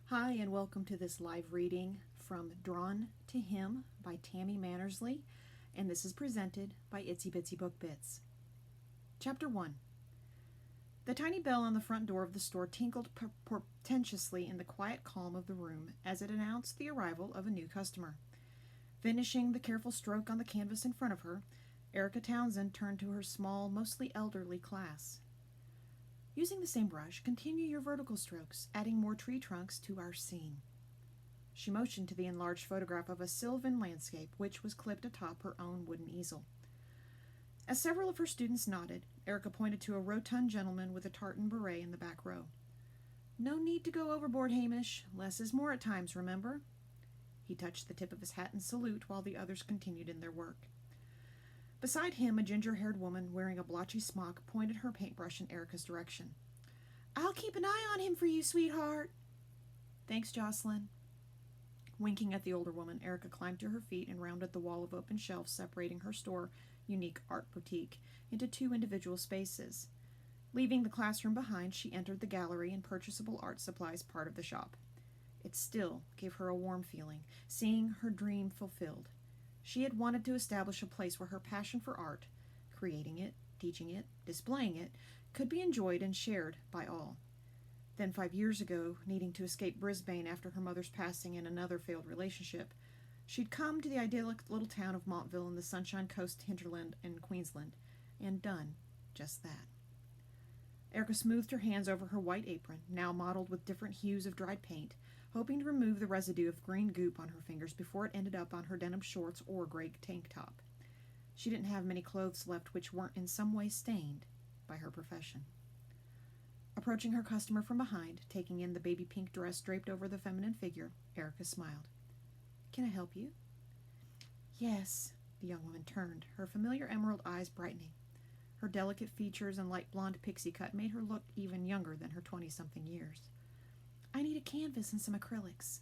Hi, and welcome to this live reading from Drawn to Him by Tammy Mannersley, and this is presented by Itsy Bitsy Book Bits. Chapter 1. The tiny bell on the front door of the store tinkled portentously in the quiet calm of the room as it announced the arrival of a new customer. Finishing the careful stroke on the canvas in front of her, Erica Townsend turned to her small, mostly elderly class. Using the same brush, continue your vertical strokes, adding more tree trunks to our scene. She motioned to the enlarged photograph of a sylvan landscape, which was clipped atop her own wooden easel. As several of her students nodded, Erica pointed to a rotund gentleman with a tartan beret in the back row. "No need to go overboard, Hamish. Less is more at times, remember?" He touched the tip of his hat in salute while the others continued in their work. Beside him, a ginger-haired woman wearing a blotchy smock pointed her paintbrush in Erica's direction. "I'll keep an eye on him for you, sweetheart." "Thanks, Jocelyn." Winking at the older woman, Erica climbed to her feet and rounded the wall of open shelves separating her store, Unique Art Boutique, into two individual spaces. Leaving the classroom behind, she entered the gallery and purchasable art supplies part of the shop. It still gave her a warm feeling, seeing her dream fulfilled. She had wanted to establish a place where her passion for art, creating it, teaching it, displaying it, could be enjoyed and shared by all. Then 5 years ago, needing to escape Brisbane after her mother's passing and another failed relationship, she'd come to the idyllic little town of Montville in the Sunshine Coast hinterland in Queensland, and done just that. Erica smoothed her hands over her white apron, now mottled with different hues of dried paint, hoping to remove the residue of green goop on her fingers before it ended up on her denim shorts or gray tank top. She didn't have many clothes left which weren't in some way stained by her profession. Approaching her customer from behind, taking in the baby pink dress draped over the feminine figure, Erica smiled. "Can I help you?" "Yes." The young woman turned, her familiar emerald eyes brightening. Her delicate features and light blonde pixie cut made her look even younger than her 20-something years. "I need a canvas and some acrylics."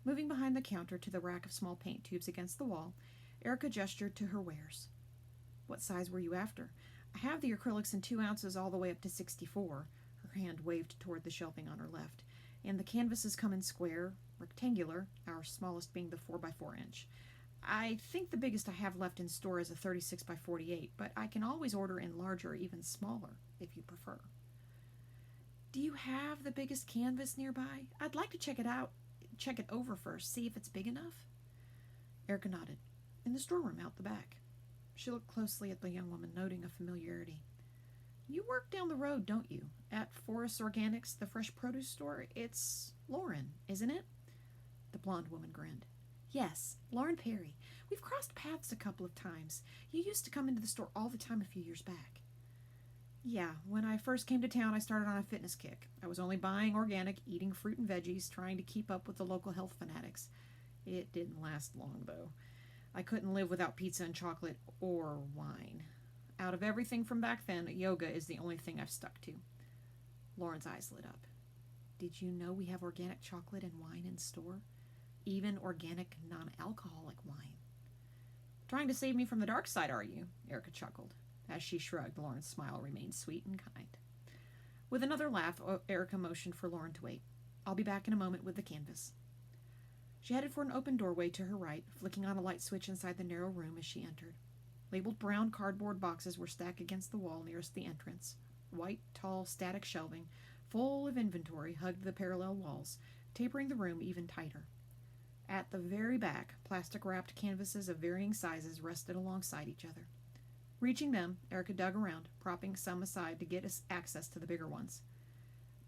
Moving behind the counter to the rack of small paint tubes against the wall, Erica gestured to her wares. "What size were you after? I have the acrylics in 2 ounces all the way up to 64. Her hand waved toward the shelving on her left. "And the canvases come in square, rectangular, our smallest being the 4x4 inch. I think the biggest I have left in store is a 36 by 48, but I can always order in larger or even smaller, if you prefer." "Do you have the biggest canvas nearby? I'd like to check it over first, see if it's big enough." Erica nodded. "In the storeroom out the back." She looked closely at the young woman, noting a familiarity. "You work down the road, don't you? At Forest Organics, the fresh produce store? It's Lauren, isn't it?" The blonde woman grinned. "Yes, Lauren Perry. We've crossed paths a couple of times. You used to come into the store all the time a few years back." "Yeah, when I first came to town, I started on a fitness kick. I was only buying organic, eating fruit and veggies, trying to keep up with the local health fanatics. It didn't last long, though. I couldn't live without pizza and chocolate or wine. Out of everything from back then, yoga is the only thing I've stuck to." Lauren's eyes lit up. "Did you know we have organic chocolate and wine in store? Even organic, non-alcoholic wine." "Trying to save me from the dark side, are you?" Erica chuckled. As she shrugged, Lauren's smile remained sweet and kind. With another laugh, Erica motioned for Lauren to wait. "I'll be back in a moment with the canvas." She headed for an open doorway to her right, flicking on a light switch inside the narrow room as she entered. Labeled brown cardboard boxes were stacked against the wall nearest the entrance. White, tall, static shelving, full of inventory, hugged the parallel walls, tapering the room even tighter. At the very back, plastic-wrapped canvases of varying sizes rested alongside each other. Reaching them, Erica dug around, propping some aside to get access to the bigger ones.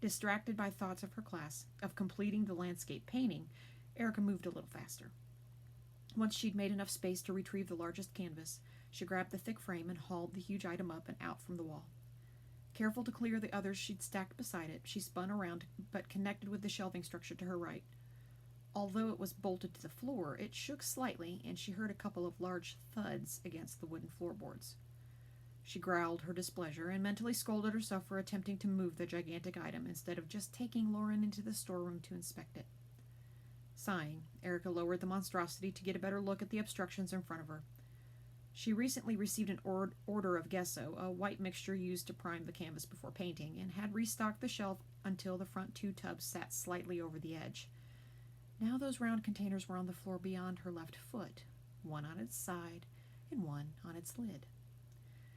Distracted by thoughts of her class, of completing the landscape painting, Erica moved a little faster. Once she'd made enough space to retrieve the largest canvas, she grabbed the thick frame and hauled the huge item up and out from the wall. Careful to clear the others she'd stacked beside it, she spun around but connected with the shelving structure to her right. Although it was bolted to the floor, it shook slightly, and she heard a couple of large thuds against the wooden floorboards. She growled her displeasure and mentally scolded herself for attempting to move the gigantic item instead of just taking Lauren into the storeroom to inspect it. Sighing, Erica lowered the monstrosity to get a better look at the obstructions in front of her. She recently received an order of gesso, a white mixture used to prime the canvas before painting, and had restocked the shelf until the front two tubs sat slightly over the edge. Now those round containers were on the floor beyond her left foot, one on its side and one on its lid.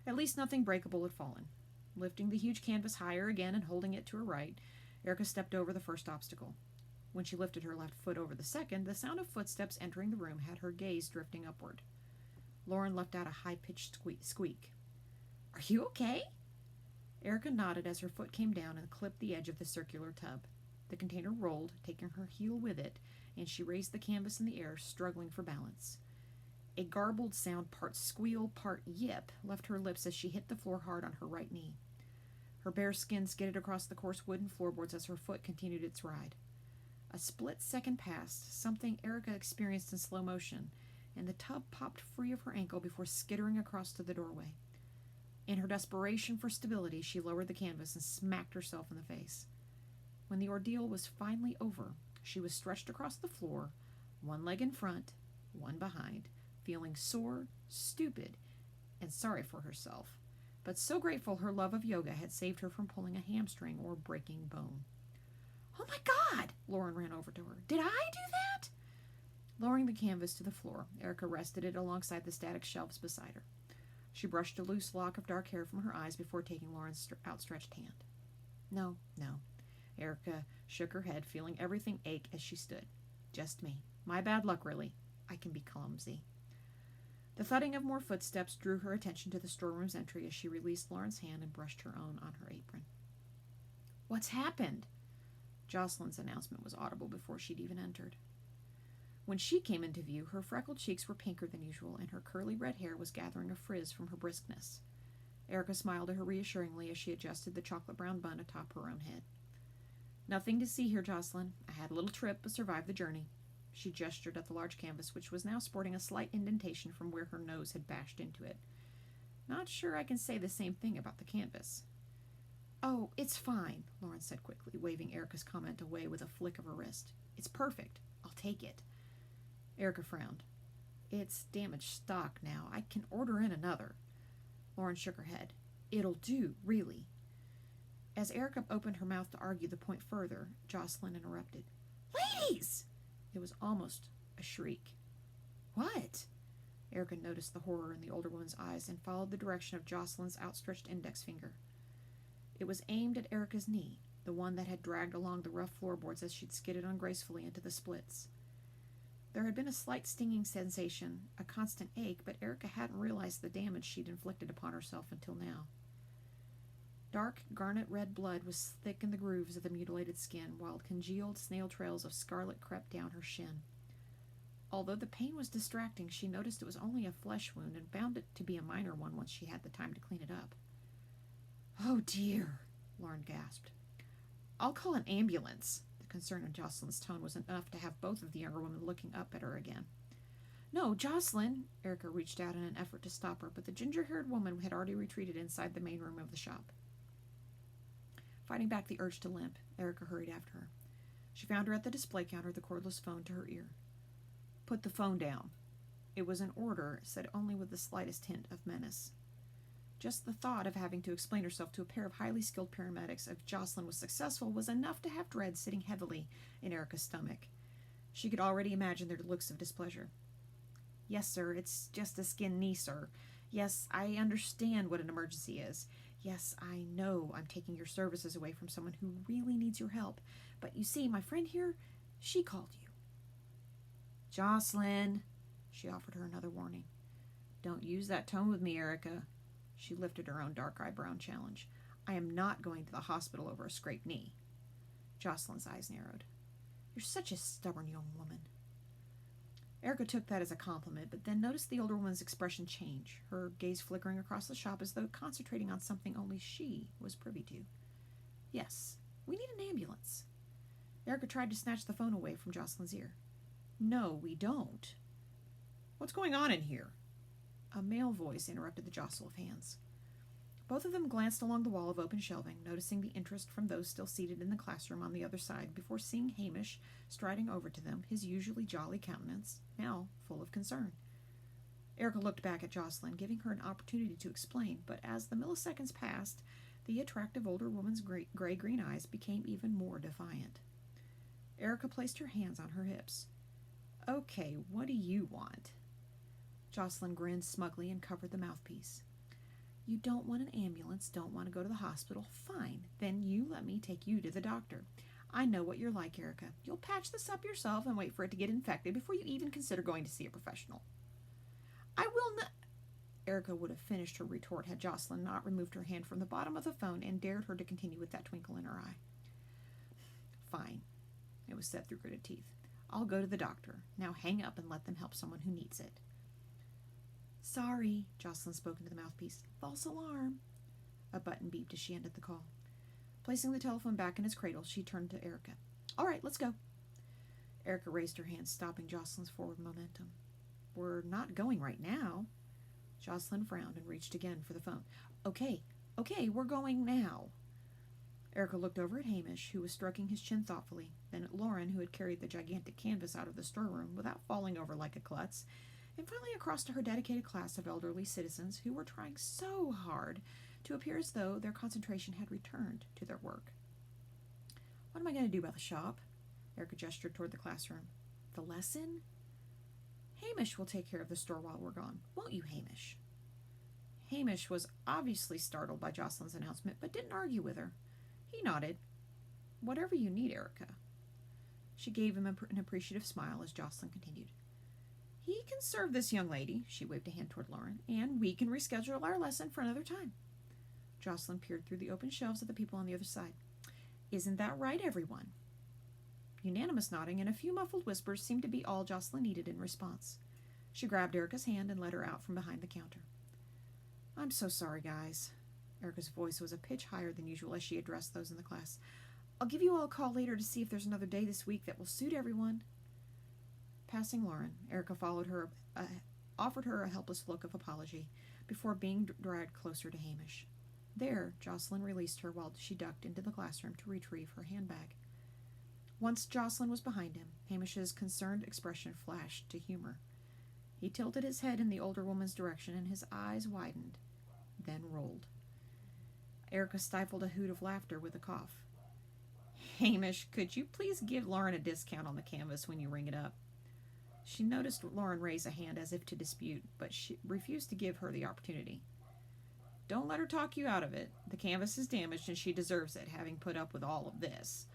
At least nothing breakable had fallen. Lifting the huge canvas higher again and holding it to her right, Erica stepped over the first obstacle. When she lifted her left foot over the second, the sound of footsteps entering the room had her gaze drifting upward. Lauren let out a high-pitched squeak. "Are you okay?" Erica nodded as her foot came down and clipped the edge of the circular tub. The container rolled, taking her heel with it, and she raised the canvas in the air, struggling for balance. A garbled sound, part squeal, part yip, left her lips as she hit the floor hard on her right knee. Her bare skin skidded across the coarse wooden floorboards as her foot continued its ride. A split second passed, something Erica experienced in slow motion, and the tub popped free of her ankle before skittering across to the doorway. In her desperation for stability, she lowered the canvas and smacked herself in the face. When the ordeal was finally over, she was stretched across the floor, one leg in front, one behind, feeling sore, stupid, and sorry for herself, but so grateful her love of yoga had saved her from pulling a hamstring or breaking bone. "Oh my God!" Lauren ran over to her. "Did I do that?" Lowering the canvas to the floor, Erica rested it alongside the static shelves beside her. She brushed a loose lock of dark hair from her eyes before taking Lauren's outstretched hand. No. Erica shook her head, feeling everything ache as she stood. "Just me. My bad luck, really. I can be clumsy." The thudding of more footsteps drew her attention to the storeroom's entry as she released Lauren's hand and brushed her own on her apron. "What's happened?" Jocelyn's announcement was audible before she'd even entered. When she came into view, her freckled cheeks were pinker than usual, and her curly red hair was gathering a frizz from her briskness. Erica smiled at her reassuringly as she adjusted the chocolate brown bun atop her own head. "Nothing to see here, Jocelyn. I had a little trip, but survived the journey." She gestured at the large canvas, which was now sporting a slight indentation from where her nose had bashed into it. "Not sure I can say the same thing about the canvas." "Oh, it's fine," Lauren said quickly, waving Erica's comment away with a flick of her wrist. "It's perfect. I'll take it." Erica frowned. "It's damaged stock now. I can order in another." Lauren shook her head. "It'll do, really." As Erica opened her mouth to argue the point further, Jocelyn interrupted. "Ladies!" It was almost a shriek. "What?" Erica noticed the horror in the older woman's eyes and followed the direction of Jocelyn's outstretched index finger. It was aimed at Erica's knee, the one that had dragged along the rough floorboards as she'd skidded ungracefully into the splits. There had been a slight stinging sensation, a constant ache, but Erica hadn't realized the damage she'd inflicted upon herself until now. Dark garnet-red blood was thick in the grooves of the mutilated skin, while congealed snail trails of scarlet crept down her shin. Although the pain was distracting, she noticed it was only a flesh wound and found it to be a minor one once she had the time to clean it up. "Oh, dear," Lauren gasped. "I'll call an ambulance." The concern in Jocelyn's tone was enough to have both of the younger women looking up at her again. "No, Jocelyn!" Erica reached out in an effort to stop her, but the ginger-haired woman had already retreated inside the main room of the shop. Fighting back the urge to limp, Erica hurried after her. She found her at the display counter, the cordless phone to her ear. "Put the phone down." It was an order, said only with the slightest hint of menace. Just the thought of having to explain herself to a pair of highly skilled paramedics if Jocelyn was successful was enough to have dread sitting heavily in Erica's stomach. She could already imagine their looks of displeasure. "Yes, sir, it's just a skinned knee, sir. Yes, I understand what an emergency is. Yes, I know I'm taking your services away from someone who really needs your help. But you see, my friend here, she called you." "Jocelyn," she offered her another warning. "Don't use that tone with me, Erica." She lifted her own dark eyebrow challenge. "I am not going to the hospital over a scraped knee." Jocelyn's eyes narrowed. "You're such a stubborn young woman." Erica took that as a compliment, but then noticed the older woman's expression change, her gaze flickering across the shop as though concentrating on something only she was privy to. "Yes, we need an ambulance." Erica tried to snatch the phone away from Jocelyn's ear. "No, we don't." "What's going on in here?" A male voice interrupted the jostle of hands. Both of them glanced along the wall of open shelving, noticing the interest from those still seated in the classroom on the other side, before seeing Hamish striding over to them, his usually jolly countenance now full of concern. Erica looked back at Jocelyn, giving her an opportunity to explain, but as the milliseconds passed, the attractive older woman's gray-green eyes became even more defiant. Erica placed her hands on her hips. "Okay, what do you want?" Jocelyn grinned smugly and covered the mouthpiece. "You don't want an ambulance, don't want to go to the hospital? Fine, then you let me take you to the doctor. I know what you're like, Erica. You'll patch this up yourself and wait for it to get infected before you even consider going to see a professional." "I will not." Erica would have finished her retort had Jocelyn not removed her hand from the bottom of the phone and dared her to continue with that twinkle in her eye. "Fine," it was said through gritted teeth. "I'll go to the doctor. Now hang up and let them help someone who needs it." "Sorry," Jocelyn spoke into the mouthpiece. "False alarm." A button beeped as she ended the call. Placing the telephone back in its cradle, she turned to Erica. "All right, let's go." Erica raised her hand, stopping Jocelyn's forward momentum. "We're not going right now." Jocelyn frowned and reached again for the phone. Okay, we're going now." Erica looked over at Hamish, who was stroking his chin thoughtfully, then at Lauren, who had carried the gigantic canvas out of the storeroom without falling over like a klutz, and finally across to her dedicated class of elderly citizens who were trying so hard to appear as though their concentration had returned to their work. "What am I going to do about the shop?" Erica gestured toward the classroom. "The lesson?" "Hamish will take care of the store while we're gone. Won't you, Hamish?" Hamish was obviously startled by Jocelyn's announcement, but didn't argue with her. He nodded. "Whatever you need, Erica." She gave him an appreciative smile as Jocelyn continued. "He can serve this young lady," she waved a hand toward Lauren, "and we can reschedule our lesson for another time." Jocelyn peered through the open shelves at the people on the other side. "Isn't that right, everyone?" Unanimous nodding and a few muffled whispers seemed to be all Jocelyn needed in response. She grabbed Erica's hand and led her out from behind the counter. "I'm so sorry, guys." Erica's voice was a pitch higher than usual as she addressed those in the class. "I'll give you all a call later to see if there's another day this week that will suit everyone." Passing Lauren, Erica offered her a helpless look of apology before being dragged closer to Hamish. There, Jocelyn released her while she ducked into the classroom to retrieve her handbag. Once Jocelyn was behind him, Hamish's concerned expression flashed to humor. He tilted his head in the older woman's direction, and his eyes widened, then rolled. Erica stifled a hoot of laughter with a cough. "Hamish, could you please give Lauren a discount on the canvas when you ring it up?" She noticed Lauren raise a hand as if to dispute, but she refused to give her the opportunity. "Don't let her talk you out of it. The canvas is damaged and she deserves it, having put up with all of this."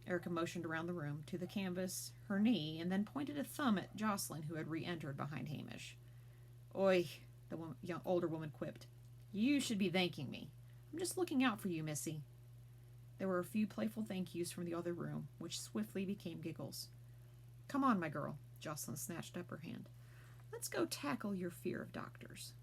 Erica motioned around the room to the canvas, her knee, and then pointed a thumb at Jocelyn, who had re-entered behind Hamish. "Oi," the older woman quipped. "You should be thanking me. I'm just looking out for you, missy." There were a few playful thank yous from the other room, which swiftly became giggles. "Come on, my girl." Jocelyn snatched up her hand. "Let's go tackle your fear of doctors."